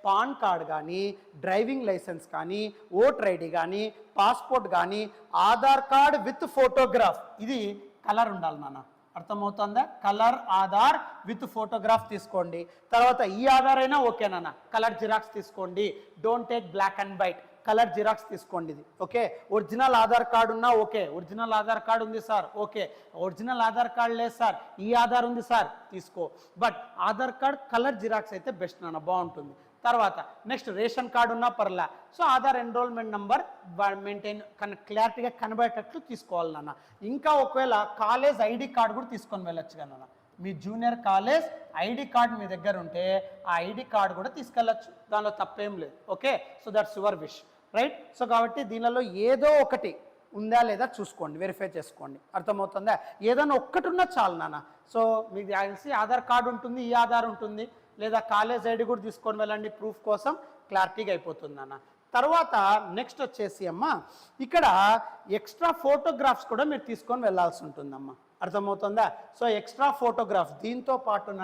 పాన్ కార్డ్ కానీ, డ్రైవింగ్ లైసెన్స్ కానీ, ఓటర్ ఐడి కానీ, పాస్పోర్ట్ కానీ, ఆధార్ కార్డ్ విత్ ఫోటోగ్రాఫ్, ఇది కలర్ ఉండాలి నాన్న, అర్థమవుతుందా? కలర్ ఆధార్ విత్ ఫోటోగ్రాఫ్ తీసుకోండి. తర్వాత ఈ ఆధార్ అయినా ఓకేనా, కలర్ జిరాక్స్ తీసుకోండి, don't take black and white, colour xerox తీసుకోండి ఇది, ఓకే? ఒరిజినల్ ఆధార్ కార్డు ఉన్నా ఓకే, ఒరిజినల్ ఆధార్ కార్డు ఉంది sir okay, original Aadhaar card లేదు సార్ ఈ ఆధార్ ఉంది సార్ తీసుకో, but Aadhaar card colour xerox అయితే బెస్ట్ నాన్న, బాగుంటుంది. తర్వాత నెక్స్ట్ రేషన్ కార్డు ఉన్నా పర్లే, so Aadhaar enrolment number maintain క్లారిటీగా కనబడేటట్లు తీసుకోవాలి నాన్న. ఇంకా ఒకవేళ కాలేజ్ ఐడి కార్డు కూడా తీసుకొని వెళ్ళొచ్చు కదా నాన్న, మీ జూనియర్ కాలేజ్ ఐడి కార్డు మీ దగ్గర ఉంటే ఆ ఐడి కార్డు కూడా తీసుకెళ్ళచ్చు, దానిలో తప్పేం లేదు, okay? So that's your wish, right? So కాబట్టి దీనిలో ఏదో ఒకటి ఉందా లేదా చూసుకోండి, వెరిఫై చేసుకోండి, అర్థమవుతుందా? ఏదైనా ఒక్కటి ఉన్నా చాలు నాన్న. సో మీకు తెలిసి ఆధార్ కార్డు ఉంటుంది, ఈ ఆధార్ ఉంటుంది, లేదా కాలేజ్ ఐడి కూడా తీసుకొని వెళ్ళండి ప్రూఫ్ కోసం, క్లారిటీగా అయిపోతుంది అన్న. తర్వాత నెక్స్ట్ వచ్చేసి అమ్మ ఇక్కడ ఎక్స్ట్రా ఫోటోగ్రాఫ్స్ కూడా మీరు తీసుకొని వెళ్ళాల్సి ఉంటుందమ్మా, అర్థమవుతుందా? సో ఎక్స్ట్రా ఫోటోగ్రాఫ్స్ దీంతో పాటున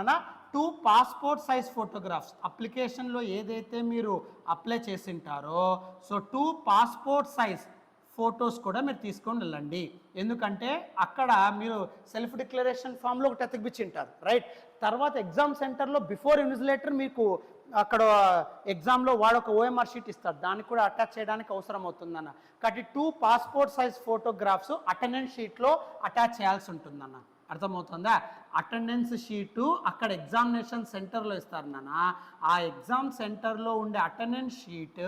2 పాస్పోర్ట్ సైజ్ ఫోటోగ్రాఫ్స్ అప్లికేషన్లో ఏదైతే మీరు అప్లై చేసింటారో సో 2 పాస్పోర్ట్ సైజ్ ఫొటోస్ కూడా మీరు తీసుకొని వెళ్ళండి. ఎందుకంటే అక్కడ మీరు సెల్ఫ్ డిక్లరేషన్ ఫామ్లో ఒకటి ఎతికిపించింటారు, రైట్? తర్వాత ఎగ్జామ్ సెంటర్లో బిఫోర్ ఇన్విజిలేటర్ మీకు అక్కడ ఎగ్జామ్లో వాడు ఒక ఓఎంఆర్ షీట్ ఇస్తారు, దానికి కూడా అటాచ్ చేయడానికి అవసరం అవుతుందన్న. కాబట్టి 2 పాస్పోర్ట్ సైజ్ ఫోటోగ్రాఫ్స్ అటెండెన్స్ షీట్లో అటాచ్ చేయాల్సి ఉంటుందన్న, అర్థమవుతుందా? అటెండెన్స్ షీటు అక్కడ ఎగ్జామినేషన్ సెంటర్లో ఇస్తారు నాన్న, ఆ ఎగ్జామ్ సెంటర్లో ఉండే attendance sheet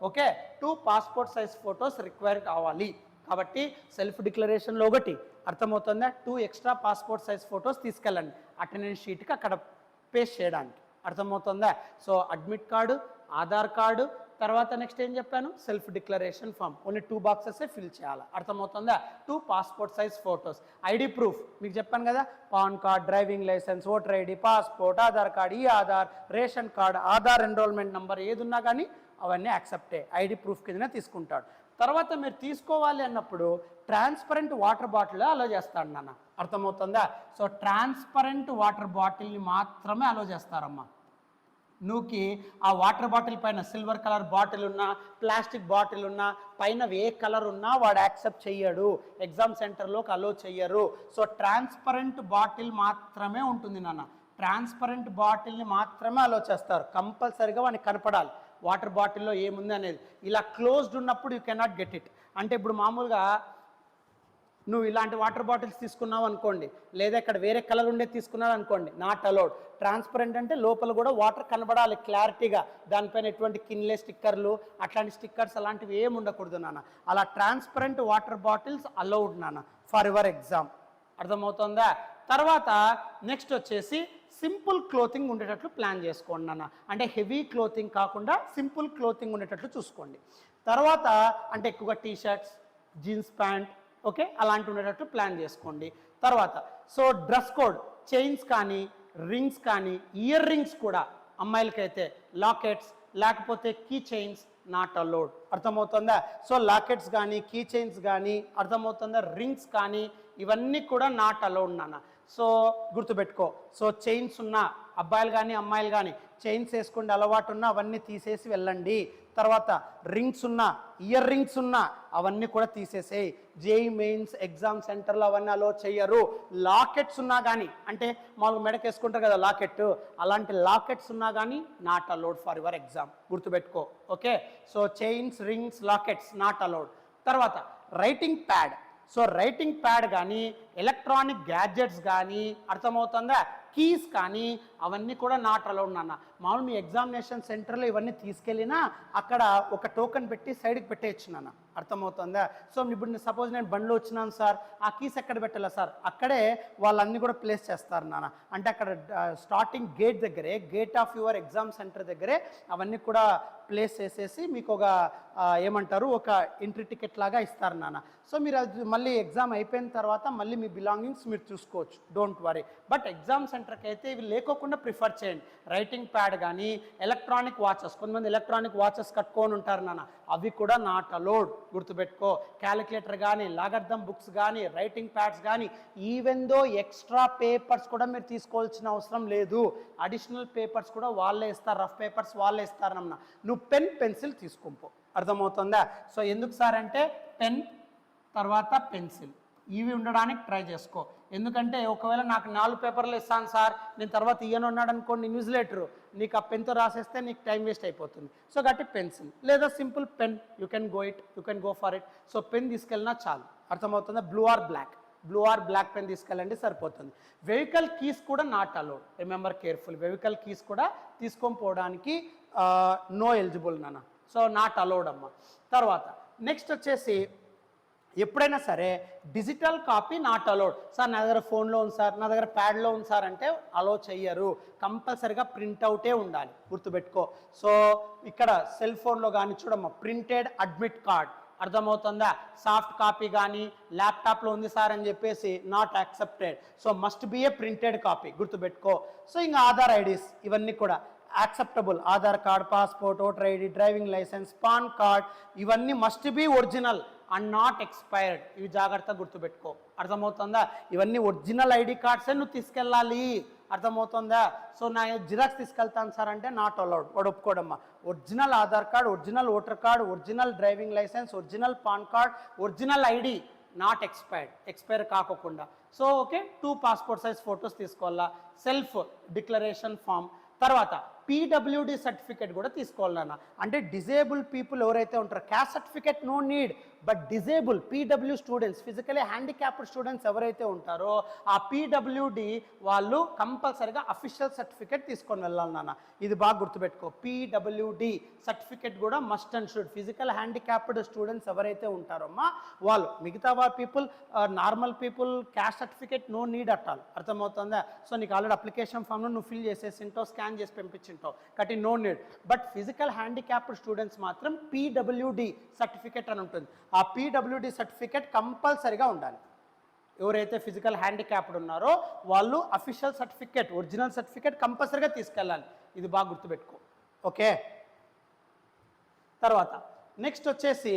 okay 2 passport size photos require కావాలి. కాబట్టి సెల్ఫ్ డిక్లరేషన్లో ఒకటి, అర్థమవుతుందా? 2 ఎక్స్ట్రా పాస్పోర్ట్ సైజ్ ఫొటోస్ తీసుకెళ్ళండి అటెండెన్స్ షీట్కి అక్కడ పేస్ట్ చేయడానికి, అర్థమవుతుందా? So admit card, Aadhaar card, తర్వాత నెక్స్ట్ ఏం చెప్పాను, self declaration form, only 2 boxes fill చేయాలి, అర్థమవుతుందా? 2 passport size photos, ID proof మీకు చెప్పాను కదా, PAN card, driving licence, voter ID, passport, Aadhaar card, ఈ Aadhaar, ration card, Aadhaar enrolment number ఏది ఉన్నా కానీ అవన్నీ యాక్సెప్టే, ఐడి ప్రూఫ్ కిందనే తీసుకుంటాడు. తర్వాత మీరు తీసుకోవాలి అన్నప్పుడు ట్రాన్స్పరెంట్ వాటర్ బాటిల్ అలో చేస్తాడు నాన్న, అర్థమవుతుందా? సో ట్రాన్స్పరెంట్ వాటర్ బాటిల్ని మాత్రమే అలో చేస్తారమ్మా. నువ్వుకి ఆ వాటర్ బాటిల్ పైన సిల్వర్ కలర్ బాటిల్ ఉన్నా, ప్లాస్టిక్ బాటిల్ ఉన్నా, పైన ఏ కలర్ ఉన్నా వాడు యాక్సెప్ట్ చెయ్యడు, ఎగ్జామ్ సెంటర్లోకి అలో చెయ్యరు. సో ట్రాన్స్పరెంట్ బాటిల్ మాత్రమే ఉంటుంది నాన్న, ట్రాన్స్పరెంట్ బాటిల్ని మాత్రమే అలో చేస్తారు. కంపల్సరీగా వాడిని కనపడాలి వాటర్ బాటిల్లో ఏముంది అనేది. ఇలా క్లోజ్డ్ ఉన్నప్పుడు యూ కెనాట్ గెట్ ఇట్. అంటే ఇప్పుడు మామూలుగా నువ్వు ఇలాంటి వాటర్ బాటిల్స్ తీసుకున్నావు అనుకోండి, లేదా ఇక్కడ వేరే కలర్ ఉండే తీసుకున్నావు అనుకోండి, నాట్ అలౌడ్. ట్రాన్స్పరెంట్ అంటే లోపల కూడా వాటర్ కనబడాలి క్లారిటీగా, దానిపైన ఎటువంటి కిన్లే స్టిక్కర్లు అట్లాంటి స్టిక్కర్స్ అలాంటివి ఏమి ఉండకూడదు నాన్న. అలా ట్రాన్స్పరెంట్ వాటర్ బాటిల్స్ అలౌడ్ నాన్న ఫర్ యువర్ ఎగ్జామ్, అర్థమవుతుందా? తర్వాత నెక్స్ట్ వచ్చేసి సింపుల్ క్లోతింగ్ ఉండేటట్లు ప్లాన్ చేసుకోండి నాన్న, అంటే హెవీ క్లోతింగ్ కాకుండా సింపుల్ క్లోతింగ్ ఉండేటట్లు చూసుకోండి. తర్వాత అంటే ఎక్కువగా టీషర్ట్స్, జీన్స్ ప్యాంట్ ఓకే అలాంటి ఉండేటట్టు ప్లాన్ చేసుకోండి. తర్వాత సో డ్రెస్ కోడ్, చైన్స్ కానీ రింగ్స్ కానీ, ఇయర్ రింగ్స్ కూడా అమ్మాయిలకైతే లాకెట్స్ లేకపోతే కీ చైన్స్ నాట్ అలౌడ్, అర్థమవుతుందా? సో లాకెట్స్ కానీ, కీ చైన్స్ కానీ, అర్థమవుతుందా, రింగ్స్ కానీ ఇవన్నీ కూడా నాట్ అలౌడ్ నాన్న. సో గుర్తుపెట్టుకో, సో చైన్స్ ఉన్న అబ్బాయిలు కానీ అమ్మాయిలు కానీ చైన్స్ వేసుకుంటే అలవాటు ఉన్న అవన్నీ తీసేసి వెళ్ళండి. తర్వాత రింగ్స్ ఉన్న, ఇయర్ రింగ్స్ ఉన్న అవన్నీ కూడా తీసేసేయి. జేఈ మెయిన్స్ ఎగ్జామ్ సెంటర్లో అవన్నీ అలో చెయ్యరు. లాకెట్స్ ఉన్నా కానీ, అంటే మామూలుగా మెడకి వేసుకుంటారు కదా లాకెట్, అలాంటి లాకెట్స్ ఉన్నా కానీ not allowed for your exam, గుర్తుపెట్టుకో okay. So chains, rings, lockets not allowed. తర్వాత writing pad, so writing pad కానీ ఎలక్ట్రానిక్ గ్యాడ్జెట్స్ కానీ, అర్థమవుతుందా, కీస్ కానీ అవన్నీ కూడా నాట్ అలౌడ్ నాన్న. మామూలు మీ ఎగ్జామినేషన్ సెంటర్లో ఇవన్నీ తీసుకెళ్ళినా అక్కడ ఒక టోకెన్ పెట్టి సైడ్కి పెట్టేయచ్చు నాన్న, అర్థమవుతుందా? సో ఇప్పుడు సపోజ్ నేను బండిలో వచ్చినాను సార్, ఆ కీస్ ఎక్కడ పెట్టాలా సార్, అక్కడే వాళ్ళన్నీ కూడా ప్లేస్ చేస్తారు నాన్న. అంటే అక్కడ స్టార్టింగ్ గేట్ దగ్గరే, gate of your exam centre దగ్గరే అవన్నీ కూడా ప్లేస్ చేసేసి మీకు ఒక ఏమంటారు, ఒక ఎంట్రీ టికెట్ లాగా ఇస్తారు నాన్న. సో మీరు అది మళ్ళీ ఎగ్జామ్ అయిపోయిన తర్వాత మళ్ళీ మీ బిలాంగింగ్స్ మీరు చూసుకోవచ్చు, డోంట్ వరీ. బట్ ఎగ్జామ్ సెంటర్కి అయితే ఇవి లేకోకుండా ప్రిఫర్ చేయండి. రైటింగ్ ప్యాడ్ కానీ ఎలక్ట్రానిక్ వాచెస్, కొంతమంది ఎలక్ట్రానిక్ వాచెస్ కట్టుకొని ఉంటారు నాన్న, అవి కూడా నాట్ అలౌడ్, గుర్తుపెట్టుకో. క్యాలిక్యులేటర్ కానీ, లాగర్థం బుక్స్ కానీ, రైటింగ్ ప్యాడ్స్ కానీ, ఈవెన్ దో ఎక్స్ట్రా పేపర్స్ కూడా మీరు తీసుకోవాల్సిన అవసరం లేదు. అడిషనల్ పేపర్స్ కూడా వాళ్ళే ఇస్తారు, రఫ్ పేపర్స్ వాళ్ళే ఇస్తారన్న. నువ్వు పెన్, పెన్సిల్ తీసుకోపో, అర్థమవుతుందా? సో ఎందుకు సార్ అంటే పెన్ తర్వాత పెన్సిల్ ఇవి ఉండడానికి ట్రై చేసుకో. ఎందుకంటే ఒకవేళ నాకు 4 పేపర్లు ఇస్తాను సార్, నేను తర్వాత ఇయ్యను ఉన్నాడు అనుకోండి ఇన్విజిలేటరు, నీకు ఆ పెన్తో రాసేస్తే నీకు టైం వేస్ట్ అయిపోతుంది. సో కాబట్టి పెన్సిల్ లేదా simple pen, you can go for it. So pen తీసుకెళ్ళినా చాలు, అర్థమవుతుందా? బ్లూ ఆర్ బ్లాక్ పెన్ తీసుకెళ్ళండి సరిపోతుంది. వెహికల్ కీస్ కూడా not allowed, remember careful. Vehicle keys కూడా తీసుకొని పోవడానికి నో ఎలిజిబుల్ నాన్న, సో నాట్ అలౌడ్ అమ్మ. తర్వాత నెక్స్ట్ వచ్చేసి ఎప్పుడైనా సరే digital copy not allowed. Sir నా దగ్గర ఫోన్లో ఉంది సార్, నా దగ్గర ప్యాడ్లో ఉంది సార్ అంటే అలో చెయ్యరు, కంపల్సరిగా ప్రింట్అవుటే ఉండాలి, గుర్తుపెట్టుకో. సో ఇక్కడ సెల్ ఫోన్లో కానీ చూడమ్మా, ప్రింటెడ్ అడ్మిట్ కార్డ్, అర్థమవుతుందా? సాఫ్ట్ కాపీ కానీ ల్యాప్టాప్లో ఉంది సార్ అని చెప్పేసి not accepted. So must be a printed copy, గుర్తుపెట్టుకో. సో ఇంకా ఆధార్ ఐడీస్ ఇవన్నీ కూడా acceptable Aadhaar card, passport, voter ID, driving licence, PAN card ఇవన్నీ must be original and not expired. ఇవి జాగ్రత్తగా గుర్తుపెట్టుకో. అర్థమవుతుందా? ఇవన్నీ ఒరిజినల్ ఐడి కార్డ్సే నువ్వు తీసుకెళ్ళాలి. అర్థమవుతుందా? సో నా జిరాక్స్ తీసుకెళ్తాను సార్ అంటే నాట్ అలౌడ్, వాడు ఒప్పుకోడమ్మా. Original Aadhaar card, original voter card, original driving licence, original PAN card, original ID not expired, expire కాకుండా. So okay, 2 passport size photos తీసుకోవాలా, సెల్ఫ్ డిక్లరేషన్ ఫామ్, తర్వాత పీడబ్ల్యూడి సర్టిఫికేట్ కూడా తీసుకోవాలన్నా. అంటే డిజేబుల్ పీపుల్ ఎవరైతే ఉంటారో caste certificate no need, but disable PW students, physically handicapped students ఎవరైతే ఉంటారో ఆ పీడబ్ల్యూడి వాళ్ళు కంపల్సరీగా అఫీషియల్ సర్టిఫికేట్ తీసుకొని వెళ్ళాలి నాన్న. ఇది బాగా గుర్తుపెట్టుకో. పీడబ్ల్యూడి సర్టిఫికేట్ కూడా must and should. Physical handicapped students ఎవరైతే ఉంటారోమ్మా వాళ్ళు, మిగతా people normal people caste certificate no need at all. అర్థమవుతుందా? సో నీకు ఆల్రెడీ అప్లికేషన్ ఫామ్లో నువ్వు ఫిల్ చేసేసింటో, స్కాన్ చేసి పంపించింటావు కాబట్టి no need. But physical handicapped students మాత్రం పీడబ్ల్యూడి సర్టిఫికేట్ అని ఉంటుంది. ఆ పీడబ్ల్యూడి సర్టిఫికేట్ కంపల్సరీగా ఉండాలి. ఎవరైతే ఫిజికల్ హ్యాండిక్యాప్డ్ ఉన్నారో వాళ్ళు అఫీషియల్ సర్టిఫికేట్, ఒరిజినల్ సర్టిఫికేట్ కంపల్సరీగా తీసుకెళ్ళాలి. ఇది బాగా గుర్తుపెట్టుకో. ఓకే, తర్వాత నెక్స్ట్ వచ్చేసి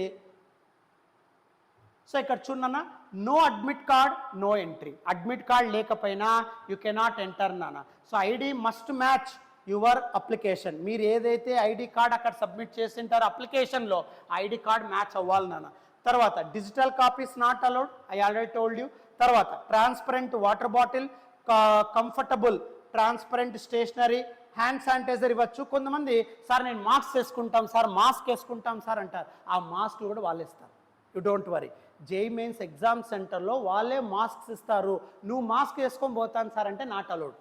సో ఇక్కడ చూడన్నా, no admit card no entry. Admit card లేకపోయినా యూ కెనాట్ ఎంటర్ నాన్న. So ID must match your application. మీరు ఏదైతే ఐడి కార్డ్ అక్కడ సబ్మిట్ చేసింటారో అప్లికేషన్లో ఐడి కార్డ్ మ్యాచ్ అవ్వాలి నాన్న. తర్వాత digital copies not allowed, I already told you. తర్వాత transparent water bottle, comfortable transparent stationery, hand sanitizer ఇవ్వచ్చు. కొంతమంది సార్ నేను మాస్క్ వేసుకుంటాం సార్, మాస్క్ వేసుకుంటాం సార్ అంటారు. ఆ మాస్క్లు కూడా వాళ్ళు ఇస్తారు. You don't worry. JEE mains exam సెంటర్లో వాళ్ళే మాస్క్స్ ఇస్తారు. నువ్వు మాస్క్ వేసుకొని పోతాను సార్ అంటే నాట్ అలౌడ్.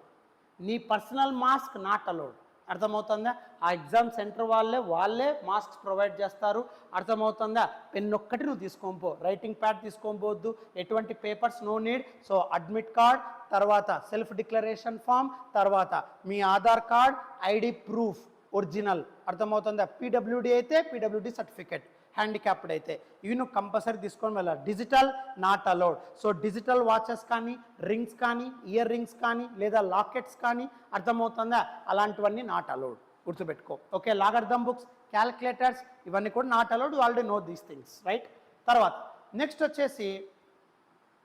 నీ పర్సనల్ మాస్క్ నాట్ అలౌడ్. అర్థమవుతుందా? ఆ ఎగ్జామ్ సెంటర్ వాళ్ళే మాస్క్స్ ప్రొవైడ్ చేస్తారు. అర్థమవుతుందా? పెన్ ఒక్కటి నువ్వు తీసుకొని పో, రైటింగ్ ప్యాడ్ తీసుకొని పోవద్దు, ఎటువంటి papers no need. So admit card, తర్వాత సెల్ఫ్ డిక్లరేషన్ ఫామ్, తర్వాత మీ Aadhaar card, ID proof original. అర్థమవుతుందా? పీడబ్ల్యూడి అయితే పీడబ్ల్యూడి సర్టిఫికేట్, హ్యాండిక్యాప్డ్ అయితే ఇవి నువ్వు కంపల్సరీ తీసుకొని వెళ్ళాలి. Digital not allowed. So digital watches కానీ, రింగ్స్ కానీ, ఇయర్ రింగ్స్ కానీ, లేదా లాకెట్స్ కానీ, అర్థమవుతుందా, అలాంటివన్నీ నాట్ అలౌడ్. గుర్తుపెట్టుకో. ఓకే, లాగర్థమ్ బుక్స్, క్యాలిక్యులేటర్స్ ఇవన్నీ కూడా not allowed. You already know these things, right? తర్వాత నెక్స్ట్ వచ్చేసి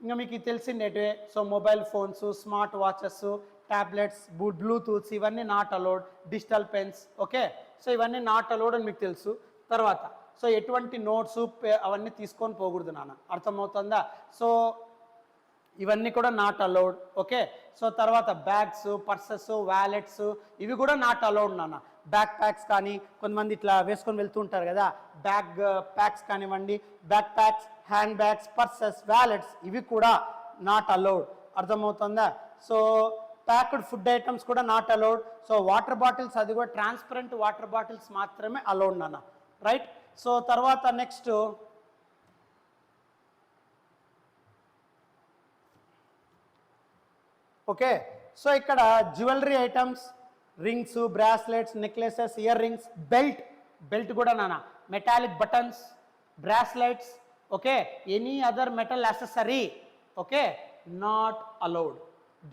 ఇంకా మీకు తెలిసిందేటే, so mobile phones, smart watches, tablets, bluetooths ఇవన్నీ not allowed. Digital pens, okay, so ఇవన్నీ నాట్ అలౌడ్ అని మీకు తెలుసు. తర్వాత సో ఎటువంటి నోట్స్ అవన్నీ తీసుకొని పోకూడదు నాన్న. అర్థమవుతుందా? సో ఇవన్నీ కూడా నాట్ అలౌడ్. ఓకే, సో తర్వాత బ్యాగ్స్, పర్సెస్, వ్యాలెట్స్ ఇవి కూడా నాట్ అలౌడ్ నాన్న. బ్యాక్ ప్యాక్స్ కానీ, కొంతమంది ఇట్లా వేసుకొని వెళ్తూ ఉంటారు కదా, బ్యాగ్ ప్యాక్స్ కానివ్వండి, back packs, hand bags, purses, wallets ఇవి కూడా నాట్ అలౌడ్. అర్థమవుతుందా? సో ప్యాక్డ్ ఫుడ్ ఐటమ్స్ కూడా not allowed. So water bottles, అది కూడా ట్రాన్స్పరెంట్ వాటర్ బాటిల్స్ మాత్రమే అలౌడ్ నాన్న, రైట్? సో తర్వాత నెక్స్ట్ ఓకే, సో ఇక్కడ jewellery items, rings, bracelets, necklaces, year rings, belt కూడా నాన్న, metallic buttons, bracelets, okay, any other metal accessory, okay, not allowed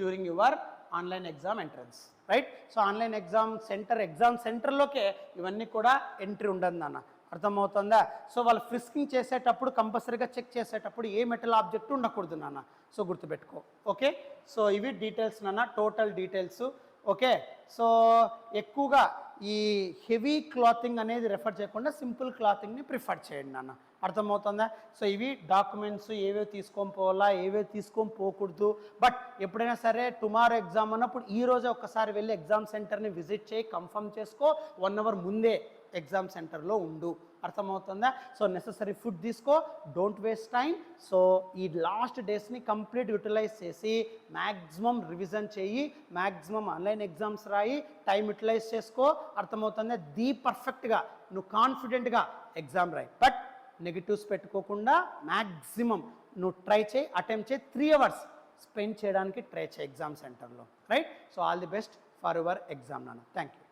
during your online exam entrance, right? So online exam సెంటర్లోకే ఇవన్నీ కూడా ఎంట్రీ ఉండదు నాన్న. అర్థమవుతుందా? సో వాళ్ళు ఫ్రిస్కింగ్ చేసేటప్పుడు కంపల్సరీగా చెక్ చేసేటప్పుడు ఏ మెటల్ ఆబ్జెక్ట్ ఉండకూడదు నాన్న. సో గుర్తుపెట్టుకో. ఓకే, సో ఇవి డీటెయిల్స్ నాన్న, టోటల్ డీటెయిల్స్. ఓకే, సో ఎక్కువగా ఈ హెవీ క్లాతింగ్ అనేది రెఫర్ చేయకుండా సింపుల్ క్లాతింగ్ని ప్రిఫర్ చేయండి నాన్న. అర్థమవుతుందా? సో ఇవి డాక్యుమెంట్స్ ఏవేవి తీసుకొని పోవాలా, ఏవేవి తీసుకొని పోకూడదు. బట్ ఎప్పుడైనా సరే టుమారో ఎగ్జామ్ అన్నప్పుడు ఈరోజే ఒక్కసారి వెళ్ళి ఎగ్జామ్ సెంటర్ని విజిట్ చేయి, కన్ఫర్మ్ చేసుకో, 1 అవర్ ముందే ఎగ్జామ్ సెంటర్లో ఉండు. అర్థమవుతుందా? సో నెససరీ ఫుడ్ తీసుకో, డోంట్ వేస్ట్ టైం. సో ఈ లాస్ట్ డేస్ని కంప్లీట్ యూటిలైజ్ చేసి మ్యాక్సిమం రివిజన్ చేయి, మ్యాక్సిమం ఆన్లైన్ ఎగ్జామ్స్ రాయి, టైం యూటిలైజ్ చేసుకో. అర్థమవుతుందా? పర్ఫెక్ట్గా నువ్వు కాన్ఫిడెంట్గా ఎగ్జామ్ రాయి. బట్ నెగిటివ్స్ పెట్టుకోకుండా మ్యాక్సిమం నువ్వు ట్రై చేయి, అటెంప్ట్ చేయి, 3 అవర్స్ స్పెండ్ చేయడానికి ట్రై చేయి ఎగ్జామ్ సెంటర్లో, right? So all the best for your exam నాన్న. Thank you.